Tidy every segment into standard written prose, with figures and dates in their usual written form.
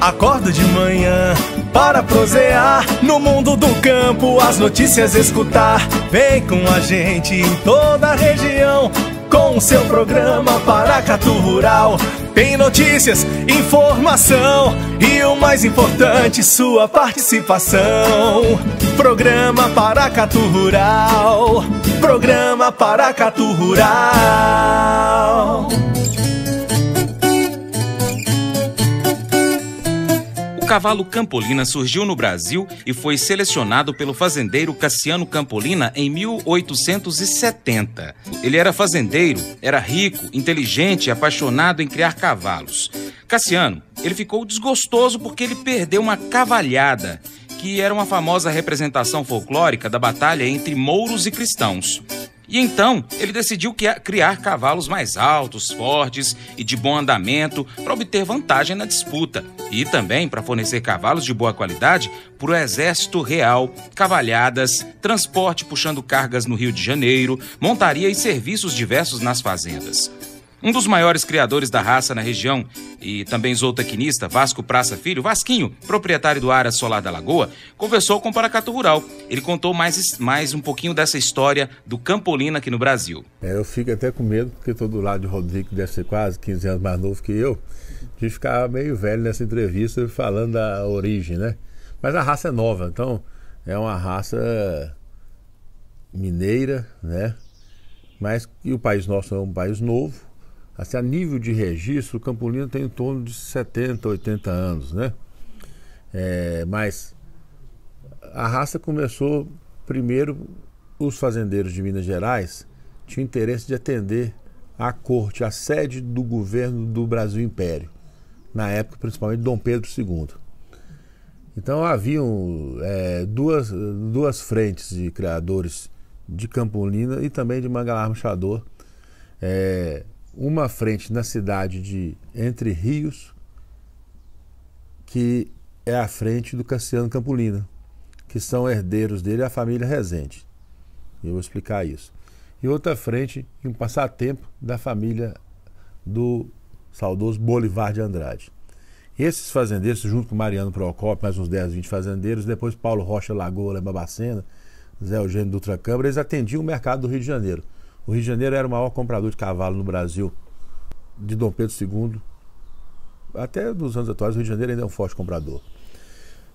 Acordo de manhã para prosear no mundo do campo, as notícias escutar. Vem com a gente em toda a região com o seu programa Paracatu Rural. Tem notícias, informação e o mais importante, sua participação. Programa Paracatu Rural. Programa Paracatu Rural. O cavalo Campolina surgiu no Brasil e foi selecionado pelo fazendeiro Cassiano Campolina em 1870. Ele era fazendeiro, era rico, inteligente e apaixonado em criar cavalos. Cassiano, ele ficou desgostoso porque ele perdeu uma cavalhada, que era uma famosa representação folclórica da batalha entre mouros e cristãos. E então, ele decidiu criar cavalos mais altos, fortes e de bom andamento para obter vantagem na disputa. E também para fornecer cavalos de boa qualidade para o Exército Real, cavalhadas, transporte puxando cargas no Rio de Janeiro, montaria e serviços diversos nas fazendas. Um dos maiores criadores da raça na região e também zootecnista, Vasco Praça Filho, Vasquinho, proprietário do Aras Solar da Lagoa, conversou com o Paracatu Rural. Ele contou mais um pouquinho dessa história do Campolina aqui no Brasil. Eu fico até com medo, porque estou do lado de Rodrigo, que deve ser quase 15 anos mais novo que eu, de ficar meio velho nessa entrevista falando da origem, né? Mas a raça é nova, então é uma raça mineira, né? Mas e o país nosso é um país novo. Assim, a nível de registro, o Campolina tem em torno de 70, 80 anos, né? Mas a raça começou, primeiro, os fazendeiros de Minas Gerais tinham interesse de atender a corte, a sede do governo do Brasil Império, na época principalmente Dom Pedro II. Então haviam duas frentes de criadores de Campolina e também de Mangalhar Machador. Uma frente na cidade de Entre Rios, que é a frente do Cassiano Campolina, que são herdeiros dele, a família Rezende. Eu vou explicar isso. E outra frente em um passatempo da família do saudoso Bolivar de Andrade. Esses fazendeiros, junto com Mariano Procópio, mais uns 10, 20 fazendeiros, depois Paulo Rocha Lagoa, Lema Bacena, Zé Eugênio Dutra Câmara, eles atendiam o mercado do Rio de Janeiro. O Rio de Janeiro era o maior comprador de cavalo no Brasil, de Dom Pedro II. Até nos anos atuais, o Rio de Janeiro ainda é um forte comprador.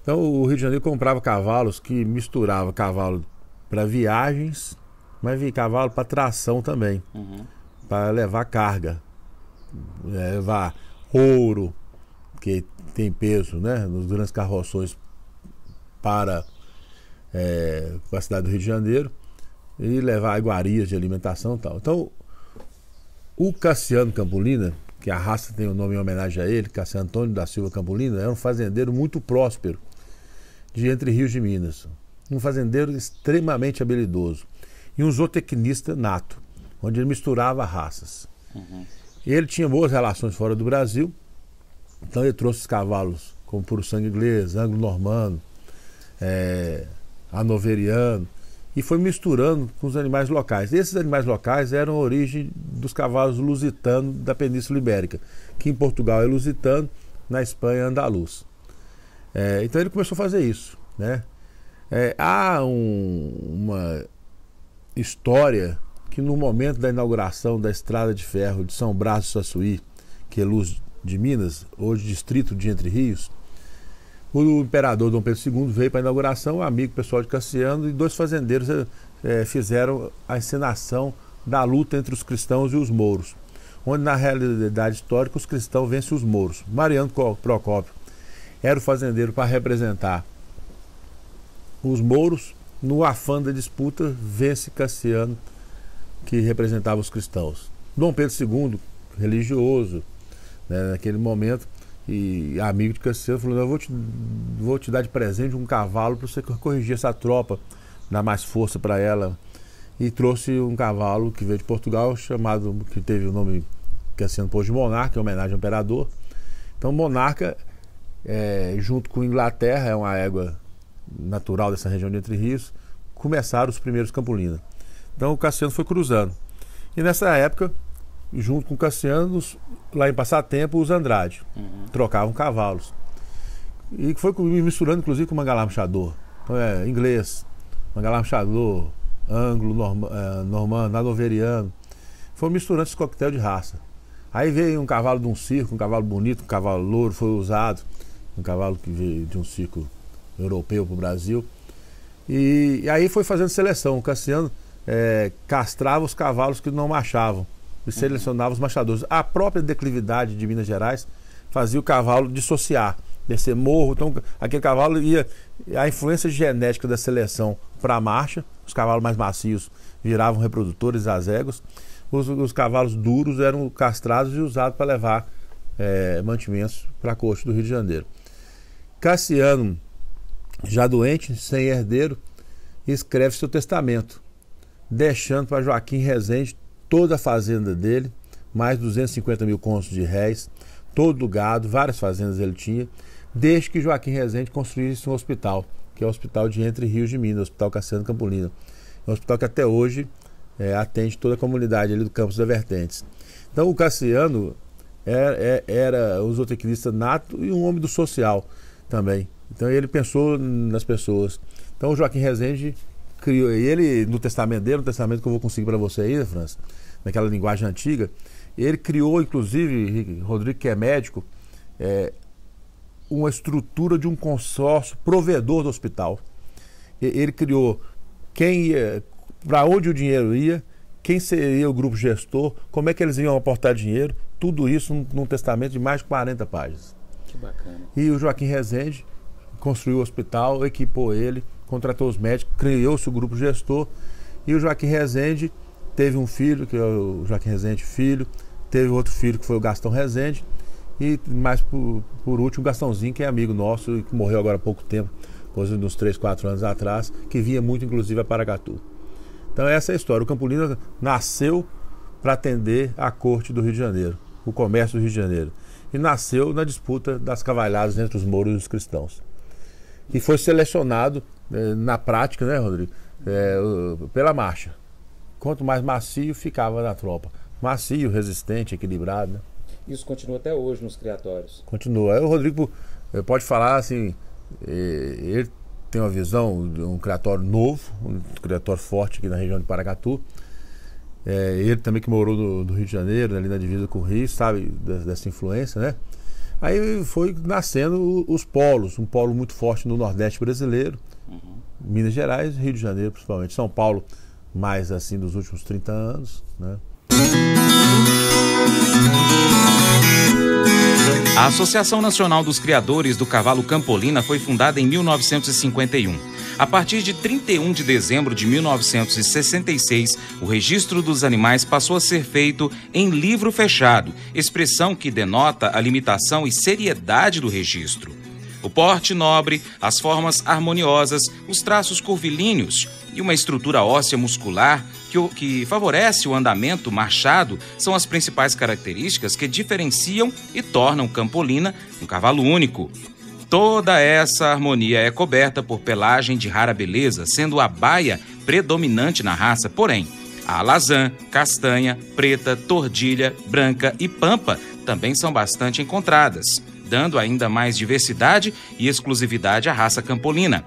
Então, o Rio de Janeiro comprava cavalos que misturava cavalo para viagens, mas cavalo para tração também, para levar carga, levar ouro, que tem peso, né, nos grandes carroções para a cidade do Rio de Janeiro, e levar iguarias de alimentação e tal. Então, o Cassiano Campolina, que a raça tem o nome em homenagem a ele, Cassiano Antônio da Silva Campolina, era um fazendeiro muito próspero de Entre Rios de Minas. Um fazendeiro extremamente habilidoso. E um zootecnista nato, onde ele misturava raças. Ele tinha boas relações fora do Brasil, então ele trouxe os cavalos como puro sangue inglês, anglo-normando, hanoveriano, e foi misturando com os animais locais. Esses animais locais eram a origem dos cavalos lusitanos da Península Ibérica, que em Portugal é lusitano, na Espanha é andaluz. Então ele começou a fazer isso, né? Há uma história que no momento da inauguração da estrada de ferro de São Brás do Saçuí, que é Luz de Minas, hoje distrito de Entre Rios, o imperador Dom Pedro II veio para a inauguração, amigo pessoal de Cassiano, e dois fazendeiros fizeram a encenação da luta entre os cristãos e os mouros, onde na realidade histórica os cristãos vencem os mouros. Mariano Procópio era o fazendeiro para representar os mouros, no afã da disputa vence Cassiano, que representava os cristãos. Dom Pedro II, religioso, né, naquele momento, e amigo de Cassiano, falou: eu vou te dar de presente um cavalo para você corrigir essa tropa, dar mais força para ela. E trouxe um cavalo que veio de Portugal, que teve o nome Cassiano pôs de Monarca, em homenagem ao imperador. Então Monarca, junto com Inglaterra, é uma égua natural dessa região de Entre Rios, começaram os primeiros Campolina. Então o Cassiano foi cruzando. E nessa época, junto com o Cassiano, lá em Passatempo, os Andrade trocavam cavalos. E foi misturando, inclusive, com Mangalá Machador. Então inglês, Mangalá Machador, anglo, normando, nadoveriano. Foi misturando esse coquetel de raça. Aí veio um cavalo de um circo, um cavalo bonito, um cavalo louro, foi usado. Um cavalo que veio de um circo europeu para o Brasil. E aí foi fazendo seleção. O Cassiano castrava os cavalos que não machavam e selecionava os machadores. A própria declividade de Minas Gerais fazia o cavalo dissociar, descer morro. Então aquele cavalo ia... A influência genética da seleção para a marcha, os cavalos mais macios viravam reprodutores azegos. Os cavalos duros eram castrados e usados para levar mantimentos para a corte do Rio de Janeiro. Cassiano, já doente, sem herdeiro, escreve seu testamento, deixando para Joaquim Rezende toda a fazenda dele, mais 250 mil contos de réis, todo o gado, várias fazendas ele tinha, desde que Joaquim Rezende construísse um hospital, que é o Hospital de Entre Rios de Minas, o Hospital Cassiano Campolina. É um hospital que até hoje atende toda a comunidade ali do Campos da Vertentes. Então o Cassiano era um zootecnista nato e um homem do social também. Então ele pensou nas pessoas. Então o Joaquim Rezende criou, e ele no testamento dele, no testamento que eu vou conseguir para você aí, França, naquela linguagem antiga, ele criou, inclusive, Rodrigo, que é médico, uma estrutura de um consórcio provedor do hospital. Ele criou quem ia, para onde o dinheiro ia, quem seria o grupo gestor, como é que eles iam aportar dinheiro, tudo isso num testamento de mais de 40 páginas. Que bacana. E o Joaquim Rezende construiu o hospital, equipou ele, contratou os médicos, criou-se o grupo gestor, e o Joaquim Rezende teve um filho, que é o Joaquim Rezende filho, teve outro filho que foi o Gastão Rezende, e mais por último o Gastãozinho, que é amigo nosso e que morreu agora há pouco tempo, coisa de uns 3, 4 anos atrás, que vinha muito inclusive a Paracatu. Então essa é a história. O Campolina nasceu para atender a corte do Rio de Janeiro, o comércio do Rio de Janeiro, e nasceu na disputa das cavalhadas entre os mouros e os cristãos. E foi selecionado na prática, né, Rodrigo, pela marcha. Quanto mais macio ficava na tropa. Macio, resistente, equilibrado, né? Isso continua até hoje nos criatórios? Continua. Aí o Rodrigo pode falar assim, ele tem uma visão de um criatório novo, um criatório forte aqui na região de Paracatu. Ele também que morou no Rio de Janeiro, ali na divisa com o Rio, sabe dessa influência, né? Aí foi nascendo os polos, um polo muito forte no Nordeste brasileiro, Minas Gerais, Rio de Janeiro principalmente, São Paulo mais assim dos últimos 30 anos, né? A Associação Nacional dos Criadores do Cavalo Campolina foi fundada em 1951. A partir de 31 de dezembro de 1966, o registro dos animais passou a ser feito em livro fechado, expressão que denota a limitação e seriedade do registro. O porte nobre, as formas harmoniosas, os traços curvilíneos e uma estrutura óssea muscular que favorece o andamento marchado são as principais características que diferenciam e tornam o Campolina um cavalo único. Toda essa harmonia é coberta por pelagem de rara beleza, sendo a baia predominante na raça, porém, a alazã, castanha, preta, tordilha, branca e pampa também são bastante encontradas, dando ainda mais diversidade e exclusividade à raça campolina.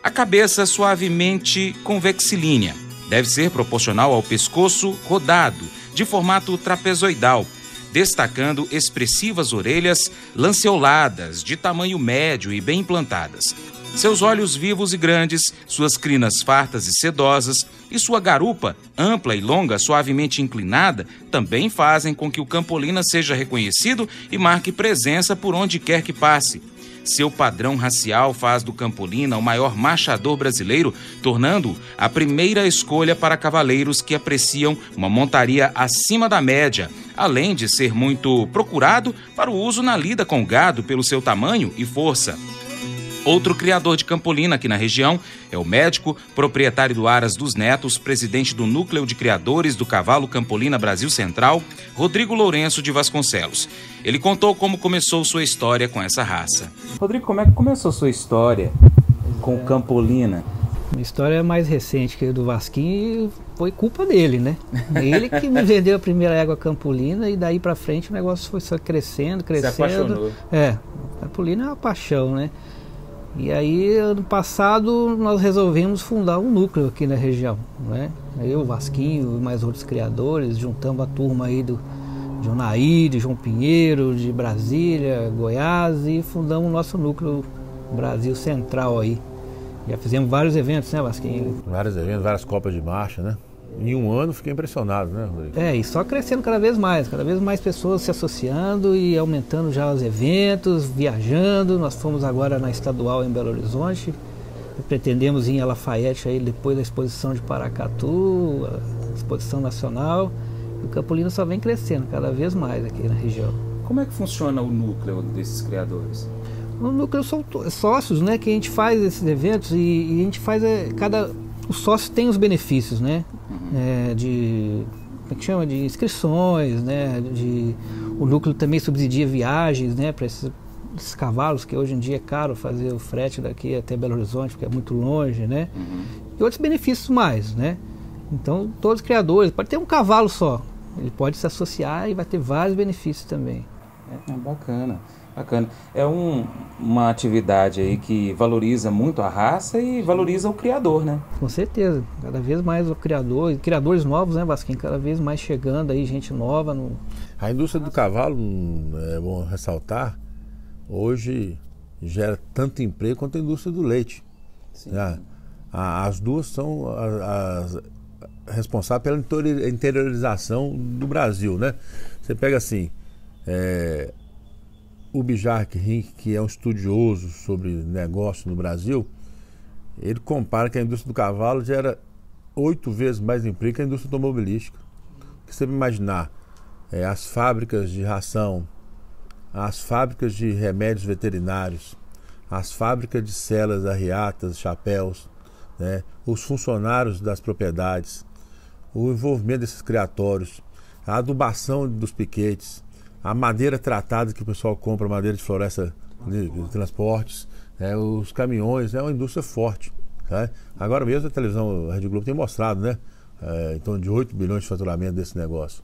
A cabeça suavemente convexilínea deve ser proporcional ao pescoço rodado, de formato trapezoidal, destacando expressivas orelhas lanceoladas, de tamanho médio e bem implantadas. Seus olhos vivos e grandes, suas crinas fartas e sedosas e sua garupa, ampla e longa, suavemente inclinada, também fazem com que o Campolina seja reconhecido e marque presença por onde quer que passe. Seu padrão racial faz do Campolina o maior marchador brasileiro, tornando-o a primeira escolha para cavaleiros que apreciam uma montaria acima da média, além de ser muito procurado para o uso na lida com gado pelo seu tamanho e força. Outro criador de Campolina aqui na região é o médico, proprietário do Aras dos Netos, presidente do Núcleo de Criadores do Cavalo Campolina Brasil Central, Rodrigo Lourenço de Vasconcelos. Ele contou como começou sua história com essa raça. Rodrigo, como é que começou sua história com o Campolina? Minha história é mais recente que a do Vasquinho, foi culpa dele, né? Ele que me vendeu a primeira égua Campolina e daí pra frente o negócio foi só crescendo. Se apaixonou. Campolina é uma paixão, né? E aí, ano passado, nós resolvemos fundar um núcleo aqui na região, né? Eu, Vasquinho e mais outros criadores, juntamos a turma aí de Unai, de João Pinheiro, de Brasília, Goiás, e fundamos o nosso núcleo Brasil Central aí. Já fizemos vários eventos, né, Vasquinho? Vários eventos, várias copas de marcha, né? Em um ano fiquei impressionado, né, Rodrigo? E só crescendo cada vez mais pessoas se associando e aumentando já os eventos, viajando. Nós fomos agora na Estadual em Belo Horizonte, pretendemos ir em Lafayette aí depois da exposição de Paracatu, a exposição nacional. E o Campolina só vem crescendo cada vez mais aqui na região. Como é que funciona o núcleo desses criadores? No núcleo são sócios, né, que a gente faz esses eventos e a gente faz o sócio tem os benefícios, né, como é que chama, de inscrições, né, o núcleo também subsidia viagens, né, para esses cavalos, que hoje em dia é caro fazer o frete daqui até Belo Horizonte, porque é muito longe, né, e outros benefícios mais, né. Então todos os criadores, pode ter um cavalo só, ele pode se associar e vai ter vários benefícios também. Bacana. Bacana. É uma atividade aí que valoriza muito a raça e valoriza o criador, né? Com certeza. Cada vez mais o criador, criadores novos, né, Vasquinho? Cada vez mais chegando aí, gente nova. A indústria do cavalo, é bom ressaltar, hoje gera tanto emprego quanto a indústria do leite. Sim. As duas são as responsáveis pela interiorização do Brasil, né? Você pega assim... O Bijark Rink, que é um estudioso sobre negócio no Brasil, ele compara que a indústria do cavalo gera 8 vezes mais emprego que a indústria automobilística. Porque você imaginar as fábricas de ração, as fábricas de remédios veterinários, as fábricas de celas, arriatas, chapéus, né, os funcionários das propriedades, o envolvimento desses criatórios, a adubação dos piquetes, a madeira tratada que o pessoal compra, madeira de floresta de transportes, os caminhões, é uma indústria forte. Tá? Agora mesmo a televisão, a Rede Globo tem mostrado, né? Em torno de 8 bilhões de faturamento desse negócio.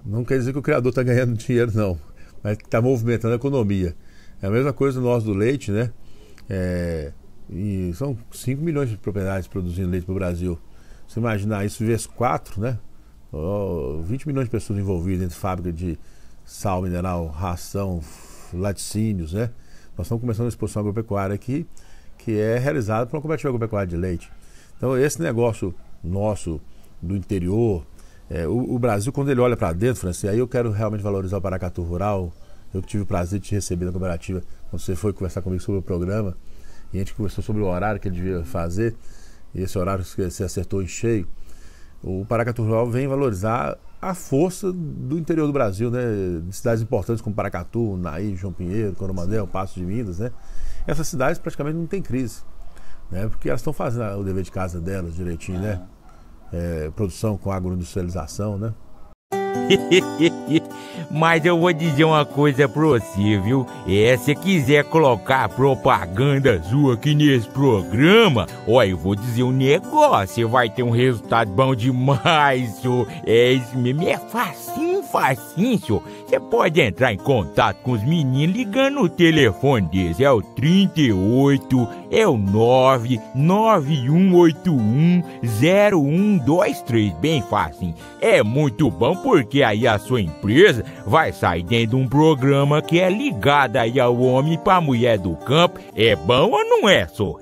Não quer dizer que o criador está ganhando dinheiro, não, mas está movimentando a economia. É a mesma coisa nós do leite, né? E são 5 milhões de propriedades produzindo leite para o Brasil. Se imaginar isso vezes 4, né? 20 milhões de pessoas envolvidas entre fábrica de sal mineral, ração, laticínios, né? Nós estamos começando uma exposição agropecuária aqui, que é realizada por uma cooperativa agropecuária de leite. Então esse negócio nosso do interior, o Brasil, quando ele olha para dentro, Francisco, aí eu quero realmente valorizar o Paracatu Rural. Eu tive o prazer de te receber na cooperativa quando você foi conversar comigo sobre o programa, e a gente conversou sobre o horário que ele devia fazer, e esse horário que você acertou em cheio. O Paracatu Rural vem valorizar a força do interior do Brasil, né? De cidades importantes como Paracatu, Unai, João Pinheiro, Coromandel, Passo de Minas, né? Essas cidades praticamente não tem crise, né? Porque elas estão fazendo o dever de casa delas direitinho, né? Produção com agroindustrialização, né? Mas eu vou dizer uma coisa pra você, viu? Se quiser colocar propaganda sua aqui nesse programa, eu vou dizer um negócio, você vai ter um resultado bom demais, senhor. Isso mesmo, é facinho, senhor. Você pode entrar em contato com os meninos ligando o telefone deles, é o 38, é o 991810123, bem fácil. É muito bom porque aí a sua empresa vai sair dentro de um programa que é ligado aí ao homem para a mulher do campo. É bom ou não é, só?